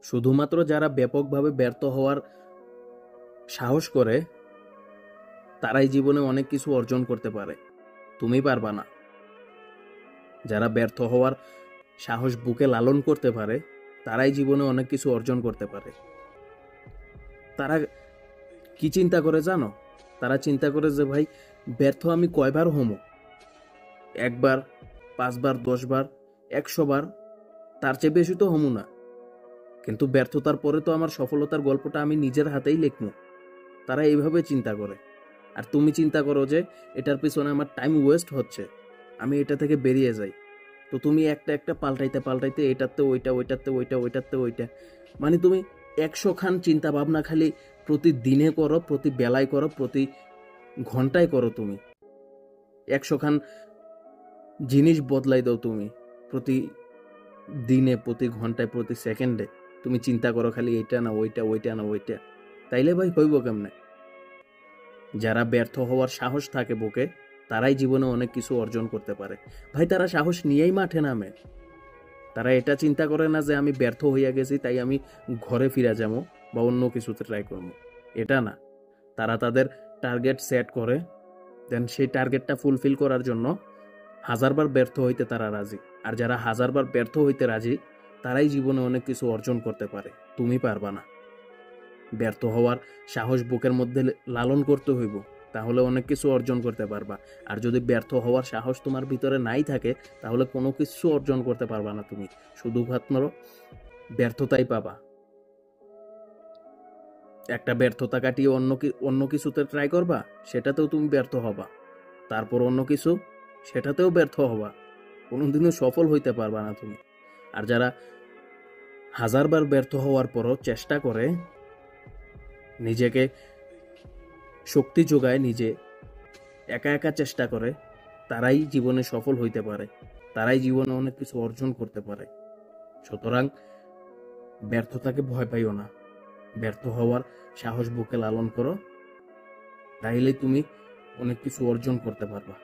শুধুমাত্র যারা ব্যাপকভাবে ব্যর্থ হওয়ার সাহস করে তারাই জীবনে অনেক কিছু অর্জন করতে পারে, তুমি পারবা না। যারা ব্যর্থ হওয়ার সাহস বুকে লালন করতে পারে তারাই জীবনে অনেক কিছু অর্জন করতে পারে। তারা কি চিন্তা করে জানো? তারা চিন্তা করে যে ভাই ব্যর্থ আমি কয়বার হমো, একবার, 5 বার, 10 বার, 100 বার, তার চেয়ে বেশি তো হমু না। কিন্তু ব্যর্থতার পরে তো আমার সফলতার গল্পটা আমি নিজের হাতেই লিখবো। তারা এইভাবে চিন্তা করে। আর তুমি চিন্তা করো যে এটার পিছনে আমার টাইম ওয়েস্ট হচ্ছে, আমি এটা থেকে বেরিয়ে যাই। তো তুমি একটা একটা পাল্টাইতে পাল্টাইতে এটাতে ওইটা, ওইটাতে ওইটা, ওইটাতে ওইটা, মানে তুমি 100 খান চিন্তা ভাবনা খালি প্রতিদিনে করো, প্রতি বেলায় করো, প্রতি ঘন্টায় করো। তুমি 100 খান জিনিস বদলাই দাও তুমি প্রতি দিনে, প্রতি ঘন্টায়, প্রতি সেকেন্ডে। তুমি চিন্তা করো খালি এইটা না ওইটা, ওইটা না ওইটা। তাইলে ভাই হইব কেমনে? যারা ব্যর্থ হওয়ার সাহস থাকে বুকে তারাই জীবনে অনেক কিছু অর্জন করতে পারে। ভাই তারা সাহস নিয়েই মাঠে নামে। তারা এটা চিন্তা করে না যে আমি ব্যর্থ হইয়া গেছি তাই আমি ঘরে ফিরে যাবো বা অন্য কিছুতে ট্রাই করবো, এটা না। তারা তাদের টার্গেট সেট করে, দেন সেই টার্গেটটা ফুলফিল করার জন্য 1000বার ব্যর্থ হইতে তারা রাজি। আর যারা 1000বার ব্যর্থ হইতে রাজি তারাই জীবনে অনেক কিছু অর্জন করতে পারে, তুমি পারবা না। ব্যর্থ হওয়ার সাহস বুকের মধ্যে লালন করতে হইব, তাহলে অনেক কিছু অর্জন করতে পারবা। আর যদি ব্যর্থ হওয়ার সাহস তোমার ভিতরে নাই থাকে তাহলে কোনো কিছু অর্জন করতে পারবা না। তুমি শুধুমাত্র ব্যর্থতাই পাবা। একটা ব্যর্থতা কাটিয়ে অন্য কিছুতে ট্রাই করবা, সেটাতেও তুমি ব্যর্থ হবা। তারপর অন্য কিছু, সেটাতেও ব্যর্থ হবা। কোনোদিনও সফল হইতে পারবা না তুমি। আর যারা 1000বার ব্যর্থ হওয়ার পরও চেষ্টা করে, নিজেকে শক্তি যোগায়, নিজে একা একা চেষ্টা করে, তারাই জীবনে সফল হইতে পারে, তারাই জীবনে অনেক কিছু অর্জন করতে পারে। সুতরাং ব্যর্থতাকে ভয় পাইও না, ব্যর্থ হওয়ার সাহস বুকে লালন করো, তাইলে তুমি অনেক কিছু অর্জন করতে পারবা।